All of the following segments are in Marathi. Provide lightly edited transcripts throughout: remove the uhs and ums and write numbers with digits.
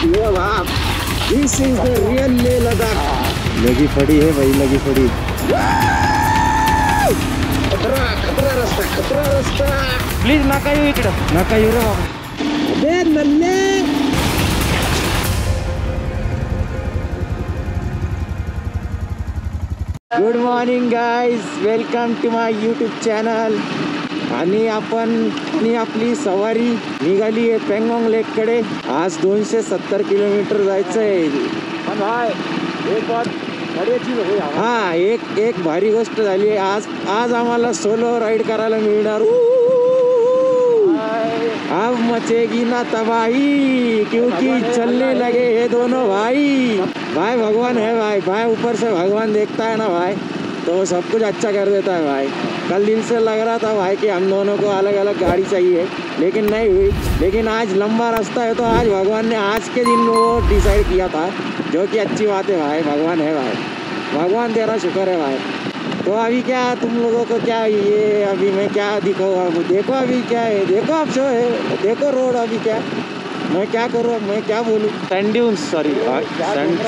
यो बाप, this is the real Leh Ladakh. लगी पड़ी है भाई, लगी पड़ी। खतरा खतरा रस्ता, खतरा रस्ता। प्लीज नका येऊ इकडं, नका येऊ रे बाबा। अबे नल्ले, good morning guys, welcome to my YouTube channel. आणि आपली सवारी निघाली आहे पेंगॉंग लेककडे। आज 270 किलोमीटर जायचं आहे। हा, एक भारी गोष्ट झाली आहे। आज आम्हाला सोलो राईड करायला मिळणार। अब मचेगी ना तबाही, क्योंकि चलने लगे ये दोनों भाई। भाई भगवान है भाई ऊपर से भगवान देखता है ना भाई, तो सब कुछ अच्छा कर देता है भाई। कल दिल से लग रहा था भाई कि हम दोनों को अलग अलग गाड़ी चाहिए, लेकिन नहीं हुई। लेकिन आज लंबा रास्ता है तो आज भगवान ने आज के दिन वो डिसाइड किया था, जो कि अच्छी बात है भाई। भगवान है भाई, भगवान तेरा शुक्र है भाई। तो अभी क्या तुम लोगों को क्या ये अभी मैं क्या दिखाऊँ? देखो अभी क्या है, देखो अब जो है, देखो रोड अभी क्या, मैं क्या करूँ, मैं क्या बोलूँ? Sand dunes, sorry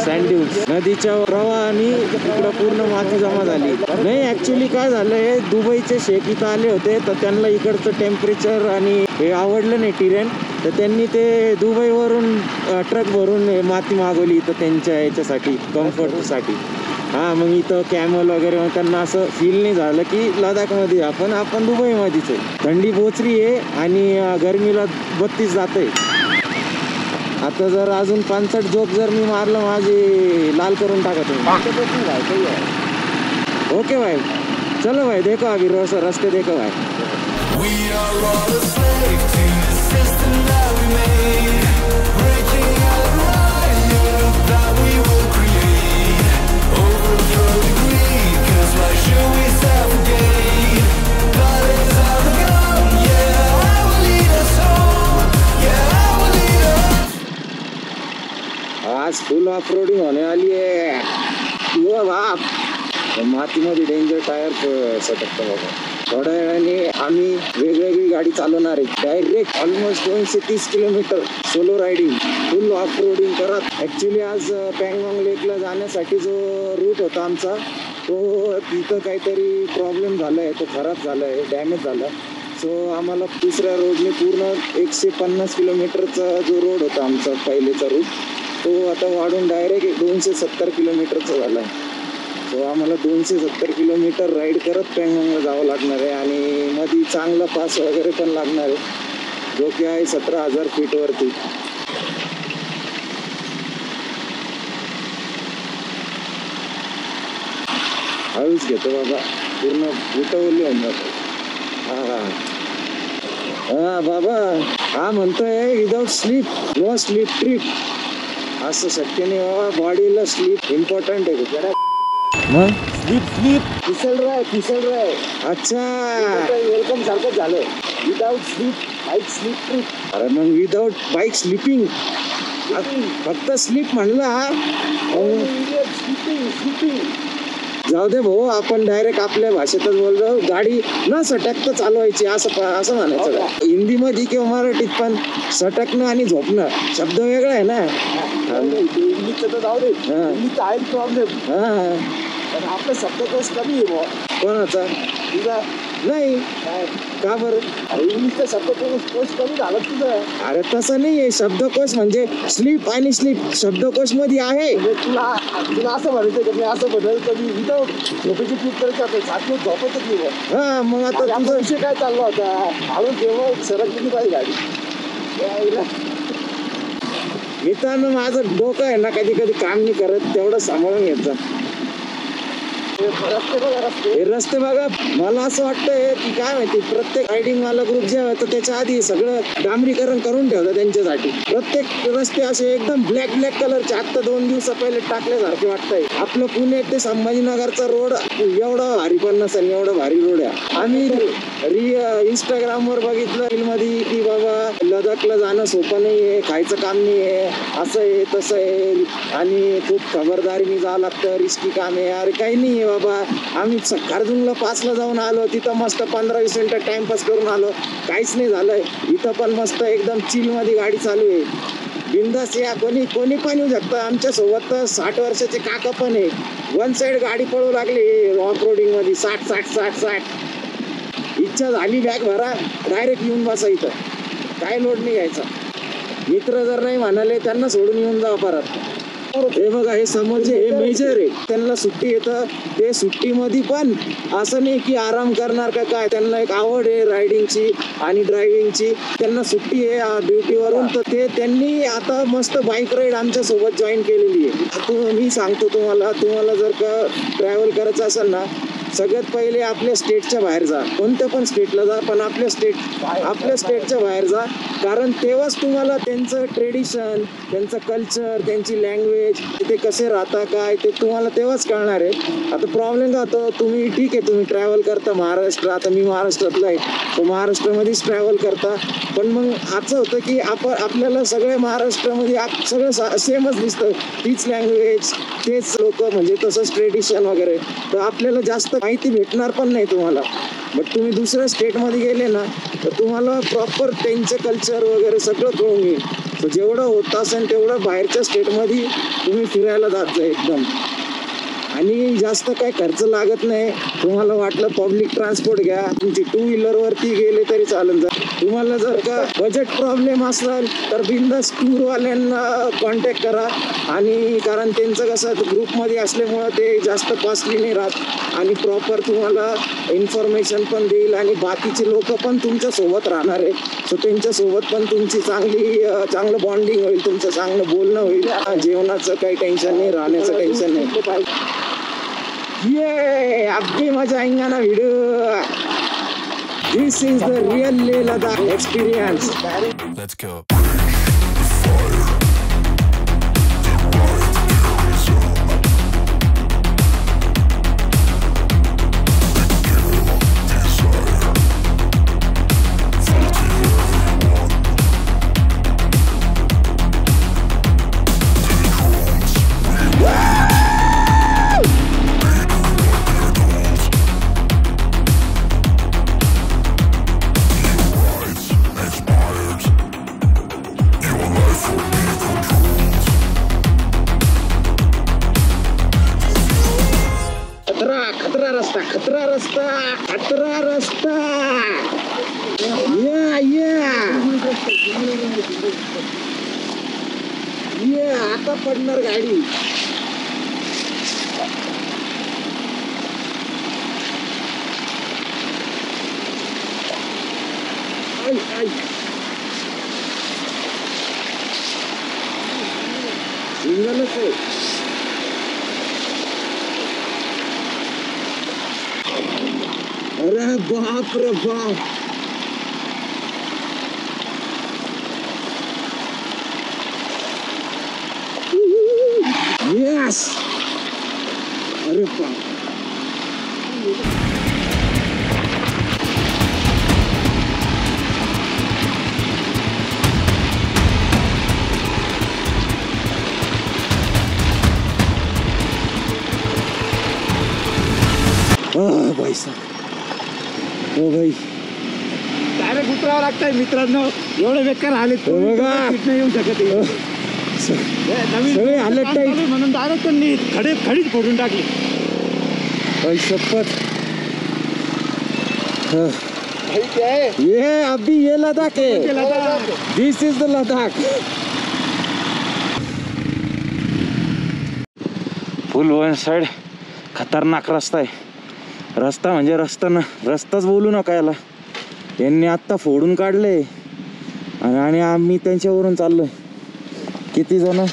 sand dunes, नदीच्या प्रवाहाने इकडं पूर्ण माती जमा झाली। नाही ॲक्च्युली काय झालंय, दुबईचे शेख इथं आले होते, तर त्यांना इकडचं टेम्परेचर आणि हे आवडलं नाही टेरेन, तर त्यांनी ते दुबईवरून ट्रक भरून माती मागवली इथं त्यांच्या याच्यासाठी, कम्फर्टसाठी। हां, मग इथं कॅमल वगैरे, मग त्यांना असं फील नाही झालं की लडाखमध्ये आपण दुबईमध्येच आहे। थंडी पोचली आहे आणि गरमीला 32 जात आहे। आता जर अजून 65 जोक जर मी मारलं, माझी लाल करून टाका तुम्ही। ओके भाई, चलो भाई, देखो अभी रास्ते देखो भाई। आज फुल ऑफ रोडिंग होने वाली है। यो बाप, मातीमध्ये डेंजर टायर सटकतं बाबा। थोड्या वेळाने आम्ही वेगवेगळी गाडी चालवणार आहे। Direct almost 230 kilometre solo riding, फुल ऑफ रोडिंग करत। ॲक्च्युली आज पँगॉंग लेकला जाण्यासाठी जो रूट होता आमचा, तो तिथं काहीतरी प्रॉब्लेम झाला आहे, तो खराब झाला आहे, डॅमेज झाला। सो आम्हाला दुसऱ्या रोडने पूर्ण 150 किलोमीटरचा जो रोड होता आमचा पहिलेचा रूट, तो आता वाढून डायरेक्ट 270 किलोमीटरचा झाला आहे। सो आम्हाला 270 किलोमीटर राईड करत पँगॉंगला जावं लागणार आहे आणि मध्ये चांगला पास वगैरे पण लागणार आहे, जो की आहे 17,000 फीटवरती। हळूच घेतो बाबा, पूर्ण उठवली होऊन जातो। हा बाबा, हा म्हणतोय without sleep no sleep trip. असं शक्य नाही बाबा, बॉडीला स्लीप इम्पॉर्टंट आहे। मग स्लीप फिसल राय। अच्छा, वेलकम सारखं झालं। Without sleep bike sleep trip. अरे मग विदाउट बाईक स्लीपिंग, फक्त स्लीप म्हणला स्लीपिंग। जाऊ दे भाऊ, आपण डायरेक्ट आपल्या भाषेतच बोलतो। गाडी न सटकता चालवायची, असं म्हणायचं। हिंदीमध्ये किंवा मराठीत पण सटकणं आणि झोपणं शब्द वेगळा आहे ना। इंग्लिशचं तर जाऊ दे, इंग्लिशचा आहे प्रॉब्लेम। हा, पण आपला शब्दकोश कमी आहे भाऊ। कोणाचा? तुझा नाही का बरं? इंग्लिशचा शब्दकोश कमी झाला तुझा। अरे तसं नाही आहे, शब्दकोश म्हणजे स्लीप आणि स्लीप शब्दकोश मध्ये आहे। तुला असं म्हणायचं का? मी असं म्हणलं कधी विदाउट झोपेची ट्रीप करायचं, सात झोपतच नाही। हा, मग आता तुझा विषय काय चालला होता? हळूच जेव्हा सरकली पाहिजे गाडी। मित्रांनो, माझं डोकं आहे ना कधी कधी काम नाही करत, तेवढं सांभाळून घ्यायचं। रस्ते बघा, मला असं वाटतंय की काय माहिती, प्रत्येक रायडिंग वाला ग्रुप जे होतं त्याच्या आधी सगळं डांबरीकरण करून ठेवतं त्यांच्यासाठी। प्रत्येक रस्ते असे एकदम ब्लॅक कलरचे, आता 2 दिवस पहिले टाकल्यासारखे वाटतंय। आपलं पुणे ते संभाजीनगरचा रोड एवढा भारी पण नसेल, एवढा भारी रोड आहे। आम्ही इंस्टाग्रामवर बघितलं रीलमध्ये की बाबा लडाखला जाणं सोपं नाही आहे, खायचं काम नाही आहे, असं आहे तसं आहे आणि खूप खबरदारीने जावं लागतं, रिस्की काम आहे। अरे काही नाही आहे बाबा, आम्ही खारदुंगला 5ला जाऊन आलो, तिथं मस्त 15-20 मिनिटं टाइमपास करून आलो, काहीच नाही झालंय। इथं पण मस्त एकदम चिल मध्ये गाडी चालू आहे। बिंदास या, कोणी कोणी पण येऊ शकतं. आमच्या सोबत तर 60 वर्षाचे काका पण आहे. वन साइड गाडी पळू लागली ऑफ रोडिंग मध्ये 60. इच्छा झाली बॅग भरा, डायरेक्ट येऊन बसा इथं, काय लोड नाही घ्यायचा. मित्र जर नाही म्हणाले त्यांना सोडून येऊन जा परत. हे बघा, हे समोरचे हे मेजर आहे, त्यांना सुट्टी येतं. ते सुट्टीमध्ये पण असं नाही की आराम करणार का काय, त्यांना एक आवड आहे रायडिंगची आणि ड्रायव्हिंगची. त्यांना सुट्टी आहे ड्युटीवरून, तर ते त्यांनी आता मस्त बाईक राईड आमच्या सोबत जॉईन केलेली आहे. मी सांगतो तुम्हाला जर का ट्रॅव्हल करायचं असेल ना, सगळ्यात पहिले आपल्या स्टेटच्या बाहेर जा. कोणत्या पण स्टेटला जा, पण आपल्या स्टेटच्या बाहेर जा. कारण तेव्हाच तुम्हाला त्यांचं ट्रेडिशन, त्यांचं कल्चर, त्यांची लँग्वेज, ते कसे राहता काय ते तुम्हाला तेव्हाच कळणार आहे. आता प्रॉब्लेम का होतो, तुम्ही ठीक आहे तुम्ही ट्रॅव्हल करता महाराष्ट्र, आता मी महाराष्ट्रातला आहे, तो महाराष्ट्रामध्येच ट्रॅव्हल करता. पण मग असं होतं की आपल्याला सगळे महाराष्ट्रामध्ये सगळं सेमच दिसतं, तीच लँग्वेज, तेच लोक, म्हणजे तसंच ट्रेडिशन वगैरे. तर आपल्याला जास्त माहिती भेटणार पण नाही तुम्हाला. बट तुम्ही दुसऱ्या स्टेटमध्ये गेले ना, तर तुम्हाला प्रॉपर त्यांचे कल्चर वगैरे सगळं कळून येईल. तर जेवढं होत असेल तेवढं बाहेरच्या स्टेटमध्ये तुम्ही फिरायला जात जा एकदम. आणि जास्त काय खर्च लागत नाही. तुम्हाला वाटलं पब्लिक ट्रान्सपोर्ट घ्या, तुमची 2 व्हीलरवरती गेले तरी चालेल. तुम्हाला जर का बजेट प्रॉब्लेम असेल तर बिंदास टूरवाल्यांना कॉन्टॅक्ट करा. आणि कारण त्यांचं कसं ग्रुपमध्ये असल्यामुळं ते जास्त कॉस्टली नाही राहत आणि प्रॉपर तुम्हाला इन्फॉर्मेशन पण देईल. आणि बाकीचे लोक पण तुमच्यासोबत राहणार आहे, सो त्यांच्यासोबत पण तुमची चांगलं बॉन्डिंग होईल, तुमचं चांगलं बोलणं होईल. जेवणाचं काही टेन्शन नाही, राहण्याचं टेन्शन नाही. ये अब भी मजा आएगा ना video. This is the real Leh Ladakh experience. Let's go. खतरा रस्ता. ये आता पडणार गाडी. सिंगलच आहे. अरे बाप रे बाप. यस. अरे बाप. भाई साहब, हो भाई डायरेक्ट उतरावं लागतंय मित्रांनो. एवढे बेकार आले बघा, नाही येऊ शकत. सगळे हालत टाईट म्हणून डायरेक्ट त्यांनी खडीच फोडून टाकली. भाई शपथ. ये अभी ये लद्दाख है. This is the Ladakh. Full one side खतरनाक रस्ता आहे. रस्ता म्हणजे रस्ताच बोलू नका याला. यांनी आत्ता फोडून काढले आणि आम्ही त्यांच्यावरून चाललोय. किती जण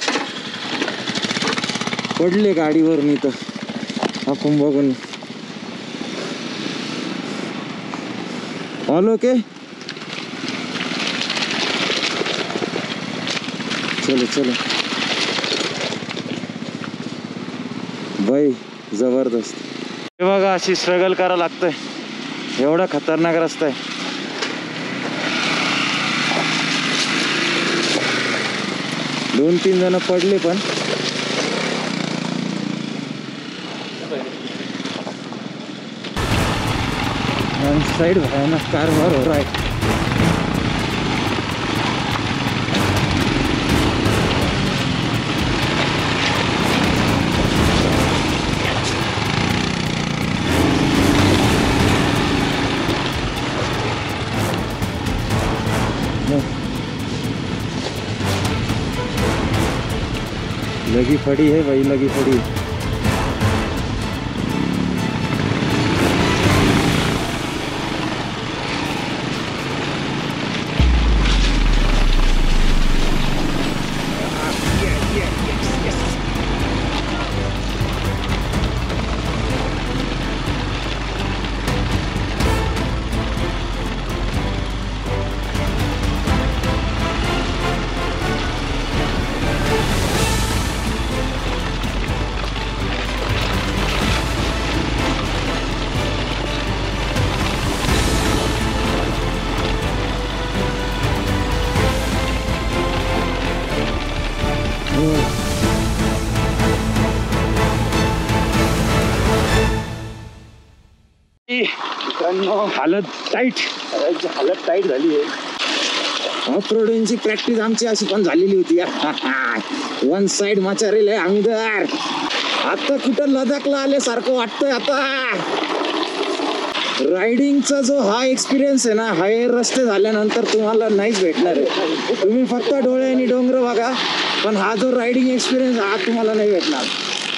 पडले गाडीवरून इथं आपण बघून. All okay. चलो भाई जबरदस्त. हे बघा, अशी स्ट्रगल करावं लागतंय. एवढा खतरनाक रस्ता आहे. दोन तीन जण पडले पण. साइड भयानक कारभार हो रहा है. लगी पड़ी है भाई, लगी पड़ी। हालत टाईट झाली आहे. ऑफ रोडिंगची प्रॅक्टिस आमची अशी पण झालेली होती यार. वन साइड माचारेल आहे आम्ही तर. आता कुठं लडाखला आल्यासारखं वाटतंय आता. रायडिंगचा जो हा एक्सपिरियन्स आहे ना, हाय रस्ते झाल्यानंतर तुम्हाला नाहीच भेटणार आहे. तुम्ही फक्त डोळ्यांनी डोंगर बघा, पण हा जो रायडिंग एक्सपिरियन्स हा तुम्हाला नाही भेटणार.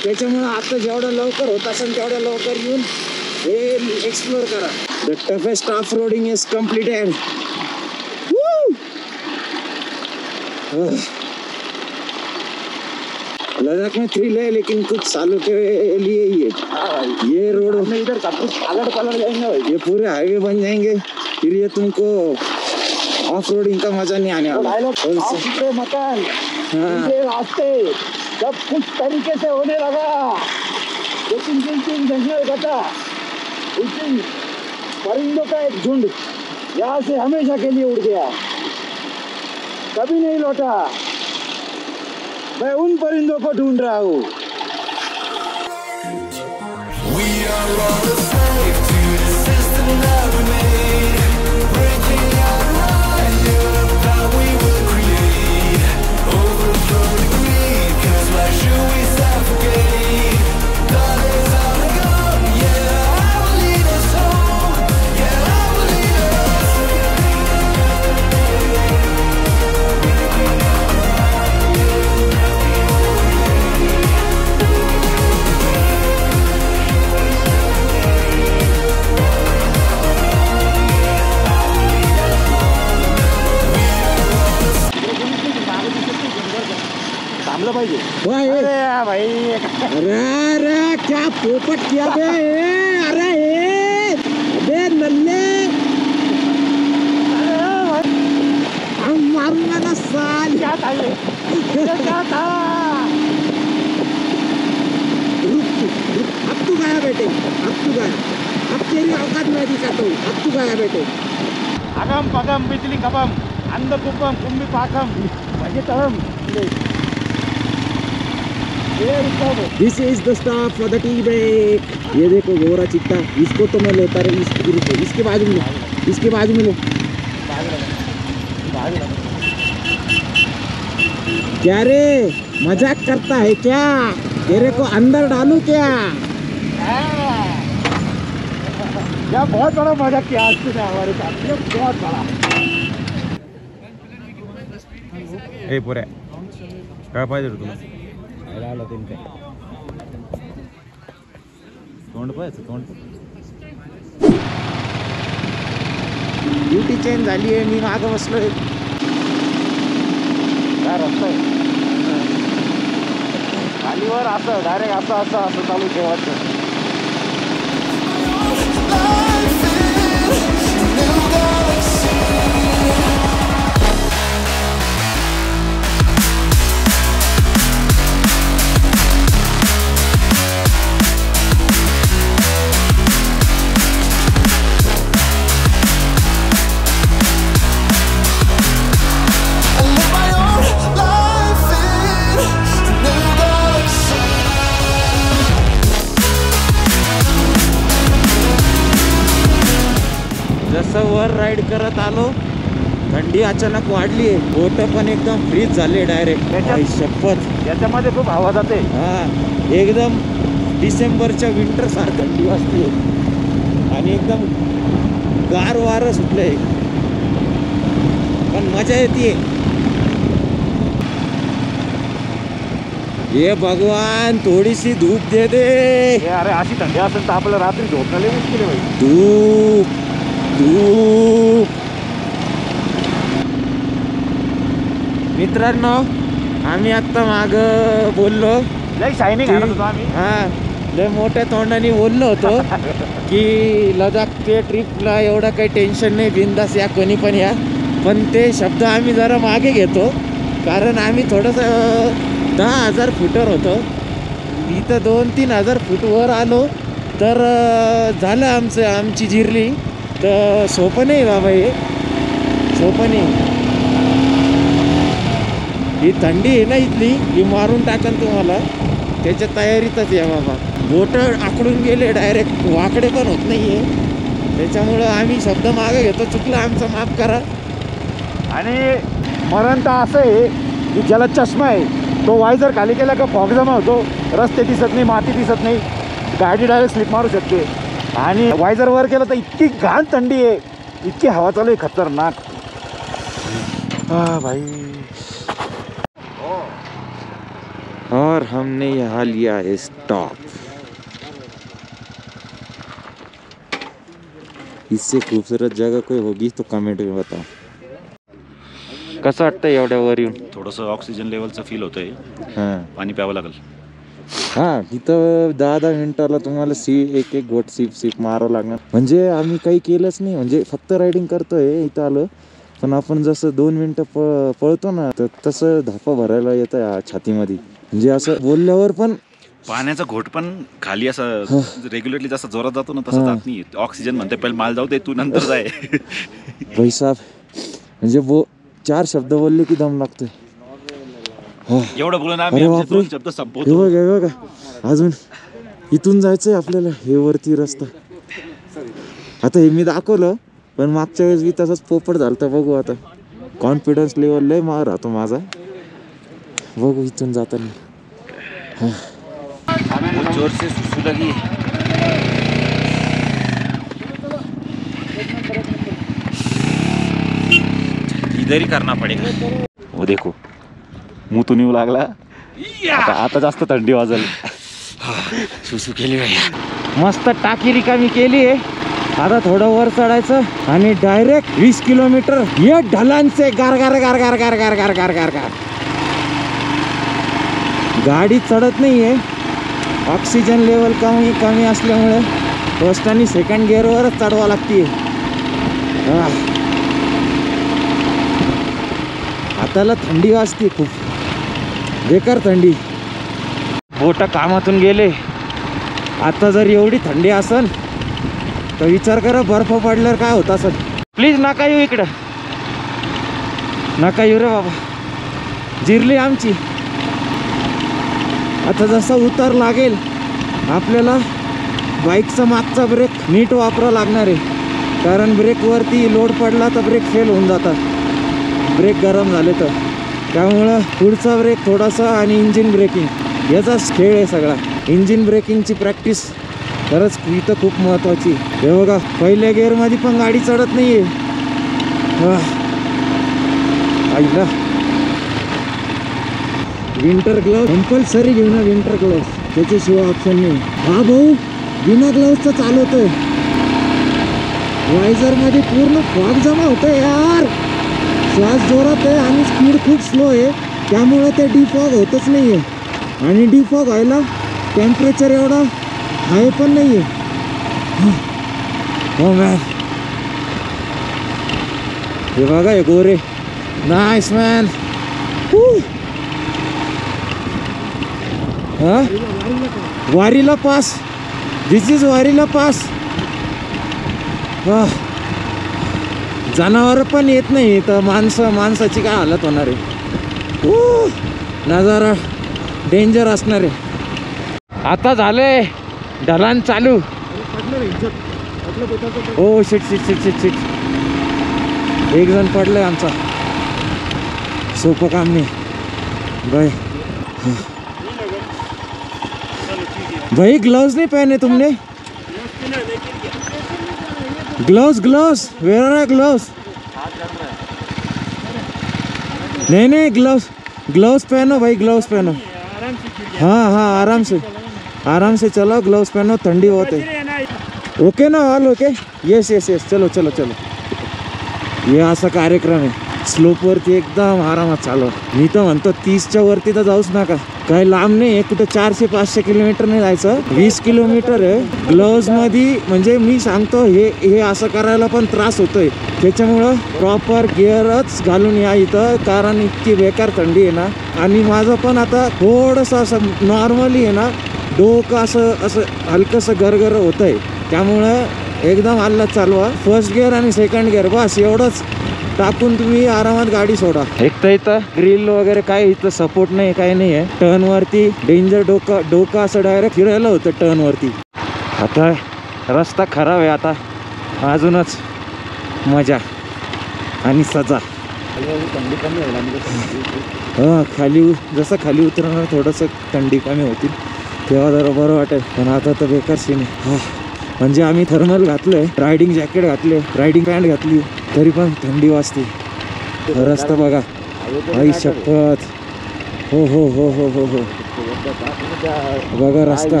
त्याच्यामुळे आता जेवढं लवकर होत असेल तेवढं लवकर येऊन हे एक्सप्लोर करा. The toughest off roading is completed. Ladakh में थ्रिल है लेकिन कुछ सालों के लिए ही है. ये रोड में इधर सब कुछ पलट जाएंगे, ये पूरे हाईवे बन जाएंगे, फिर ये तुमको ऑफ रोडिंग का मजा नहीं आने वाला. मकान रास्ते सब कुछ तरीके से होने लगा. लेकिन जिन जिन जंगल कटा, उस दिन परिंदों का एक झुंड यहाँ से हमेशा के लिए उड़ गया, कभी नहीं लौटा. मैं उन परिंदों को ढूंढ रहा हूँ. अरे क्या पोपट किया बे. अरे अबे नल्ले, हम मारूंगा ना साल. क्या था ये? क्या था? रुक, अब तू गया बेटे, अब तू गया. अब तेरी औकात मैं दिखाता हूँ. अब तू गया बेटे. अगम पगम बिजली कबम अंध कुपम कुंभी पाकम भजितम. This is the stop for the tea break. ये देखो गोरा चिट्टा, इसको तो मैं लेता रही. इसके बाजू में, इसके बाजू में ले. क्या रे, मजाक करता है क्या? तेरे को अंदर डालूं क्या? क्या बहुत बड़ा मजाक किया आज तूने हमारे साथ. ये बहुत बड़ा. ए पोऱ्या, काय पाहिजे तुला? तोंड पाहायचं, तोंड. ड्युटी चेंज झाली आहे. मी मागं बसलोय. काय रस्ता आहे खालीवर असं डायरेक्ट असं चालू ठेवायचं. जसं वर राईड करत आलो, थंडी अचानक वाढली आहे. बोट पण एकदम फ्रीज झाले डायरेक्ट. शपथ, याच्यामध्ये खूप हवा जाते. हा, एकदम डिसेंबरच्या विंटर सारखं थंडी वाजते आणि एकदम गार वारं सुटलंय. पण मजा येते. ये भगवान थोडीशी धूप दे दे. अरे अशी थंडी असेल तर आपल्याला रात्री झोपणं लय मुश्किल आहे भाई. धूप धूप. मित्रांनो आम्ही आत्ता माग बोललो लय शायनिंग आणत होतो आम्ही. हा लय मोठ्या तोंडाने बोललो होतो की लडाखच्या ट्रिपला एवढं काही टेन्शन नाही, बिंदास या कोणी पण या. पण ते शब्द आम्ही जरा मागे घेतो कारण आम्ही थोडंसं 10,000 फुटावर होतो. इथं 2-3 फूट वर आलो तर झालं आमची जिरली. तर सोपं नाही बाबा, हे सोपं नाही. ही थंडी आहे ना इथली, ही मारून टाकन तुम्हाला. त्याच्या तयारीतच या बाबा. बोटं आकडून गेले डायरेक्ट, वाकडे पण होत नाही आहे. त्याच्यामुळं आम्ही शब्द मागे घेतो. चुकलं आमचं माफ करा. आणि मरण तर असं आहे की ज्याला चष्मा आहे तो वायझर खाली केला का फॉग जमा होतो, रस्ते दिसत नाही, माती दिसत नाही, गाडी डायरेक्ट स्लिप मारू शकते. आणि वायझर वर केलं तर इतकी घाण थंडी आहे, इतकी हवा चालू आहे खतरनाक. भाई और हमने यहाँ लिया है स्टॉप. इससे खूबसूरत जगह कोई होगी तो कमेंट में बताओ. कसं वाटतं एवढ्या वर येऊन? थोडंसं ऑक्सिजन लेवलचं फील होतंय. हां पाणी प्यावं लागेल. हां इथं 10-10 मिनिटाला तुम्हाला एक घोट सिप मारावं लागणार. म्हणजे आम्ही काही केलंच नाही, म्हणजे फक्त रायडिंग करतोय इथं आलं. पण आपण जसं 2 मिनटं पळतो ना तर तसं धापा भरायला येतं छातीमध्ये. म्हणजे असं बोलल्यावर पण पाण्याचा घोट पण खाली असं रेग्युलरली जसं जोरात जातो ना तसं जात नाही. ऑक्सिजन म्हणते पहिले माल जाऊ दे, तू नंतर जाय. पैसा म्हणजे 4 शब्द बोलले की दम लागतोय. एवढं बोलून अरे आम्ही बापरे. 2 शब्द संपवतो. हे बघा अजून इथून जायचंय आपल्याला. हे वरती रस्ता. आता हे मी दाखवलं पण मागच्या वेळेस मी तसंच पोपट झालं. तर बघू आता. कॉन्फिडन्स लेवल लय राहतो माझा. बघू इथून जाताना. जोर से सुसू लगी. इधर ही करना पडेगा. वो देखो मुंह तो येऊ लागला. आता जास्त थंडी वाजल. सुसू केली भाई. मस्त टाकी रिकामी केली आहे. आता थोडं वर चढायचं आणि डायरेक्ट 20 किलोमीटर ये ढलांचे गार गार गार गार गार गार गार गार गार गार. गाडी चढत नाहीये, ऑक्सिजन लेवल कमी असल्यामुळे फर्स्ट आणि सेकंड गिअरवरच चढवा लागते. हाताला थंडी वाजते खूप बेकार थंडी. बोट कामातून गेले. आता जर एवढी थंडी असेल तर विचार करा बर्फ पडल्यावर काय होत असेल. प्लीज नका येऊ इकडं, नका येऊ रे बाबा. जिरली आमची. आता जसा उतार लागेल आपल्याला बाईकचा मागचा ब्रेक नीट वापरावा लागणार आहे. कारण ब्रेकवरती लोड पडला तर ब्रेक फेल होऊन जातात, ब्रेक गरम झाले तर. त्यामुळं पुढचा ब्रेक थोडासा आणि इंजिन ब्रेकिंग याचाच खेळ आहे सगळा. इंजिन ब्रेकिंगची प्रॅक्टिस खरंच इथं खूप महत्त्वाची. हे बघा पहिल्या गिअरमध्ये पण गाडी चढत नाही आहे. आईला विंटर ग्लव्ह कंपल्सरी घेऊ ना. विंटर ग्लव्ह त्याच्याशिवाय ऑप्शन नाही. हा भाऊ बिना ग्लव्हजचं चालवतोय. वायझरमध्ये पूर्ण फॉग जमा होतोय यार. श्वास जोरात आहे आणि स्पीड खूप स्लो आहे, त्यामुळे ते डिफॉग होतच नाही आहे. आणि डिफॉग व्हायला टेम्परेचर एवढा हाय पण नाही आहे. हो मॅन. हे बघा हे गोरे. Nice man. हा वारीला पास. दिस इज वारीला पास. जनावर पण येत नाही तर माणसाची काय हालत होणार आहे. नजारा डेंजर असणार आहे. आता झालंय ढलान चालू. Oh shit shit shit shit shit. एक जण पडलाय आमचा. सोपं काम नाही भाई. भाई ग्लव्स नहीं पहने तुमने? Gloves gloves where are gloves? नहीं नहीं, ग्लव्स पहनो भाई, ग्लव्स पहनो। हाँ हाँ, आराम से चलो, ग्लव्स पहनो, ठंडी बहुत है। ओके ना, all okay? Yes yes yes, चलो चलो चलो। हे असा कार्यक्रम आहे, स्लोपवरती एकदम आरामात चालवा। मी तर म्हणतो 30च्या वरती तर जाऊच नका, काही लांब नाही आहे, कुठं 400-500 किलोमीटर नाही जायचं, 20 किलोमीटर आहे। ग्लोव्ज मध्ये म्हणजे मी सांगतो, हे असं करायला पण त्रास होतोय, त्याच्यामुळं प्रॉपर गिअरच घालून या इथं, कारण इतकी बेकार थंडी आहे ना। आणि माझं पण आता थोडंसं असं नॉर्मली आहे ना, डोकं असं हलकंसं गरगर होत आहे, त्यामुळं एकदम हल्ला चालवा। फर्स्ट गिअर आणि सेकंड गिअर, बस एवढंच टाकून तुम्ही आरामात गाडी सोडा। एक तर इथं ग्रिल वगैरे काय इथं सपोर्ट नाही, काही नाही आहे। टर्न वरती डेंजर, डोकं असं डायरेक्ट फिरायला होतं टर्न वरती। आता रस्ता खराब आहे, आता अजूनच मजा आणि सजा। हां, जसं खाली उतरणार थोडंसं थंडी कमी होती, तेव्हा जरा बरं वाटेल, पण आता तर बेकार सीन आहे। म्हणजे आम्ही थर्मल घातलंय, रायडिंग जॅकेट घातले, रायडिंग पॅन्ट घातली, तरी पण थंडी वाजते। रस्ता बघा, आई शपथ, हो हो हो हो हो हो, बघा रस्ता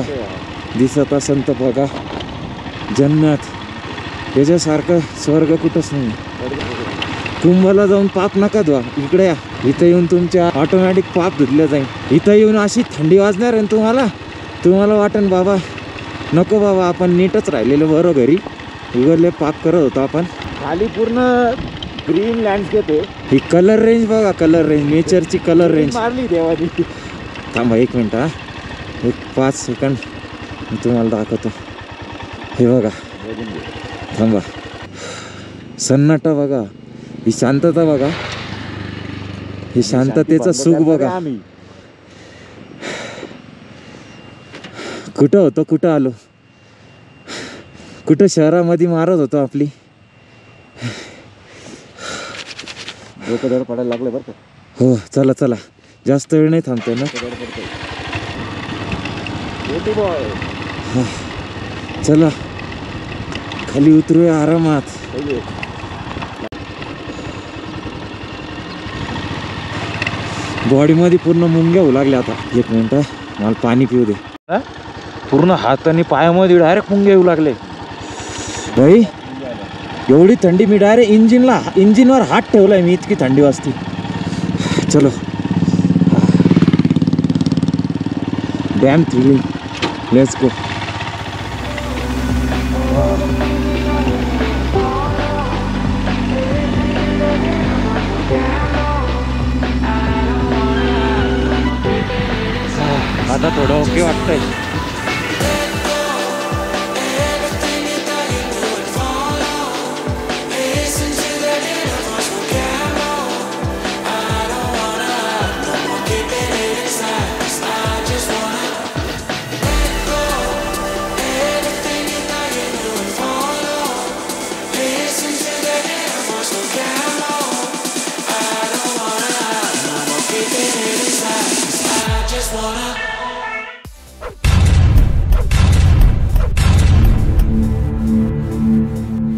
दिसत असेल तर बघा, जन्नत, त्याच्यासारखं स्वर्ग कुठंच नाही। कुंभला जाऊन पाप नका धुवा, इकडे या, इथं येऊन तुमच्या ऑटोमॅटिक पाप धुतल्या जाईल। इथं येऊन अशी थंडी वाजणार आहे तुम्हाला वाटेल बाबा नको बाबा, आपण नीटच राहिलेलं बरं, घरी उघडले पाप करत होतो आपण। खाली पूर्ण ग्रीन लँडस्केप आहे, ही कलर रेंज बघा, कलर रेंज, नेचरची कलर रेंज मारली देवानी। थांबा 1 मिनिट, हा, एक 5 सेकंड मी तुम्हाला दाखवतो। हे बघा, थांबा, सन्नाटा बघा, ही शांतता बघा, ही शांततेचं सुख बघा। कुठं होतो, कुठं आलो, कुठं शहरामध्ये मारत होतो आपली। डोकं धड पडायला लागलं बरं का। हो, चला चला, जास्त वेळ नाही थांबतोय ना। चला खाली उतरूया आरामात। बॉडीमध्ये पूर्ण मुंग्या होऊ लागल्या आता। 1 मिनिट, मला पाणी पिऊ दे। पूर्ण हात आणि पायामध्ये डायरेक्ट मुंग्या येऊ लागले भाई, एवढी थंडी, मी डायरेक्ट इंजिनवर हात ठेवलाय मी, इतकी थंडी वाजती। चलो, डॅम थ्रिलिंग, लेट्स गो। आता थोडं ओके वाटतंय। Just wanna